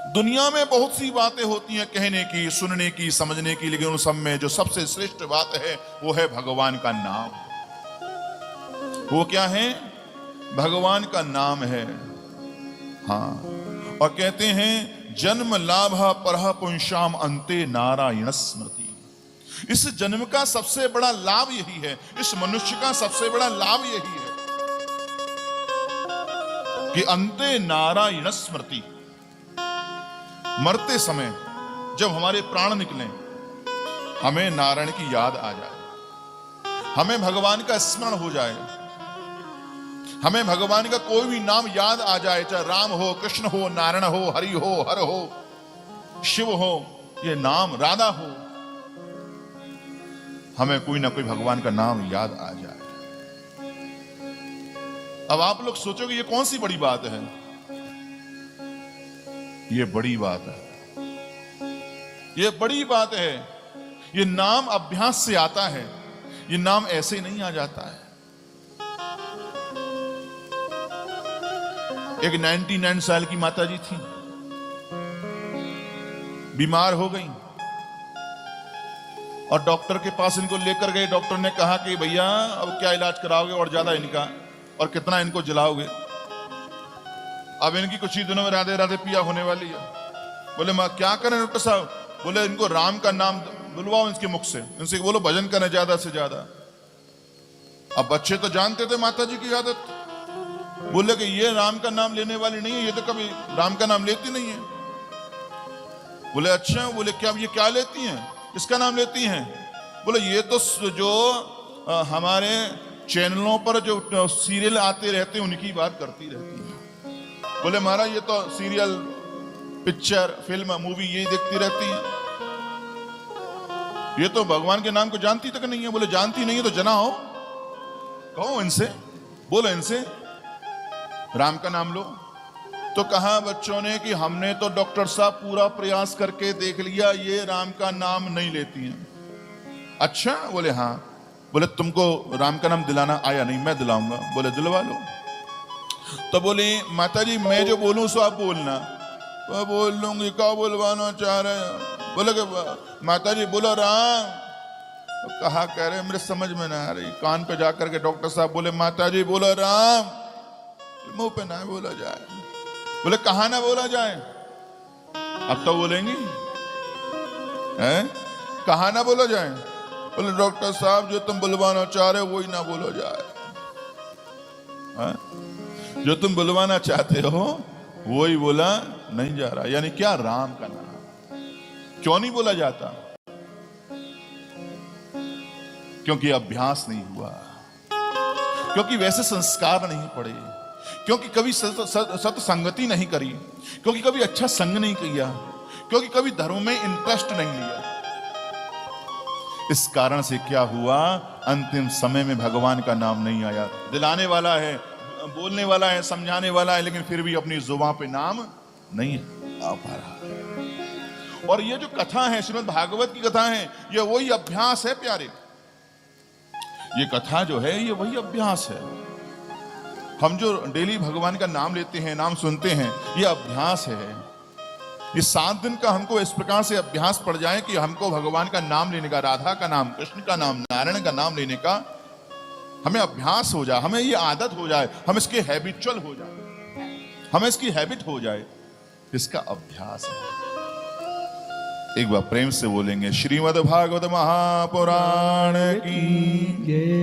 दुनिया में बहुत सी बातें होती हैं कहने की, सुनने की, समझने की, लेकिन उन सब में जो सबसे श्रेष्ठ बात है वो है भगवान का नाम। वो क्या है? भगवान का नाम है। हाँ, और कहते हैं जन्म लाभ परह पुंसाम अंते नारायण स्मृति। इस जन्म का सबसे बड़ा लाभ यही है, इस मनुष्य का सबसे बड़ा लाभ यही है कि अंते नारायण स्मृति। मरते समय जब हमारे प्राण निकले, हमें नारायण की याद आ जाए, हमें भगवान का स्मरण हो जाए, हमें भगवान का कोई भी नाम याद आ जाए, चाहे राम हो, कृष्ण हो, नारायण हो, हरि हो, हर हो, शिव हो, ये नाम राधा हो, हमें कोई ना कोई भगवान का नाम याद आ जाए। अब आप लोग सोचोगे ये कौन सी बड़ी बात है? ये बड़ी बात है, ये बड़ी बात है। ये नाम अभ्यास से आता है, ये नाम ऐसे ही नहीं आ जाता है। एक 99 साल की माताजी थी, बीमार हो गई और डॉक्टर के पास इनको लेकर गए। डॉक्टर ने कहा कि भैया अब क्या इलाज कराओगे और ज्यादा इनका, और कितना इनको जलाओगे? अब इनकी कुछ ही दिनों में राधे राधे पिया होने वाली है। बोले मां क्या करें डॉक्टर साहब? बोले इनको राम का नाम बुलवाओ इनके मुख से, इनसे बोलो भजन करें ज्यादा से ज्यादा। अब बच्चे तो जानते थे माता जी की आदत, बोले कि ये राम का नाम लेने वाली नहीं है, ये तो कभी राम का नाम लेती नहीं है। बोले अच्छा, बोले क्या ये क्या लेती हैं, किसका नाम लेती हैं? बोले ये तो जो हमारे चैनलों पर जो सीरियल आते रहते हैं उनकी बात करती रहती है। बोले महाराज ये तो सीरियल, पिक्चर, फिल्म, मूवी यही देखती रहती है, ये तो भगवान के नाम को जानती तक नहीं है। बोले जानती नहीं है तो जनाओ, कहो इनसे, बोलो इनसे राम का नाम लो। तो कहा बच्चों ने कि हमने तो डॉक्टर साहब पूरा प्रयास करके देख लिया, ये राम का नाम नहीं लेती हैं। अच्छा, बोले हाँ। बोले तुमको राम का नाम दिलाना आया नहीं? मैं दिलाऊंगा। बोले दिलवा लो। तो बोले माताजी मैं जो बोलूं सो आप बोलना। तो बोल लूंगी, क्या बोलवाना चाह रहे हैं? बोले कि माताजी बोलो राम। तो कहा कह रहे मेरे समझ में ना आ रही। कान पे जाकर के डॉक्टर साहब बोले माताजी बोलो राम। मुंह पे ना बोला जाए। बोले कहा ना बोला जाए? अब तो बोलेंगी हैं? कहा ना बोला जाए? बोले डॉक्टर साहब जो तुम बुलवाना चाह रहे हो वही ना बोला जाए। है? जो तुम बुलवाना चाहते हो वही बोला नहीं जा रहा। यानी क्या? राम का नाम क्यों नहीं बोला जाता? क्योंकि अभ्यास नहीं हुआ, क्योंकि वैसे संस्कार नहीं पड़े, क्योंकि कभी सत्संगति नहीं करी, क्योंकि कभी अच्छा संग नहीं किया, क्योंकि कभी धर्म में इंटरेस्ट नहीं लिया। इस कारण से क्या हुआ? अंतिम समय में भगवान का नाम नहीं आया। दिलाने वाला है, बोलने वाला है, समझाने वाला है, लेकिन फिर भी अपनी जुबान पे नाम नहीं आ पा रहा। और ये जो कथा है, श्रीमद् भागवत की कथा है, ये वही अभ्यास है प्यारे। ये कथा जो है ये वही अभ्यास है। हम जो डेली भगवान का नाम लेते हैं, नाम सुनते हैं, ये अभ्यास है। ये 7 दिन का हमको इस प्रकार से अभ्यास पड़ जाए कि हमको भगवान का नाम लेने का, राधा का नाम, कृष्ण का नाम, नारायण का नाम लेने का हमें अभ्यास हो जाए, हमें ये आदत हो जाए, हम इसके हैबिचुअल हो जाए, हमें इसकी हैबिट हो जाए। इसका अभ्यास है। एक बार प्रेम से बोलेंगे श्रीमद् भागवत महापुराण की जय।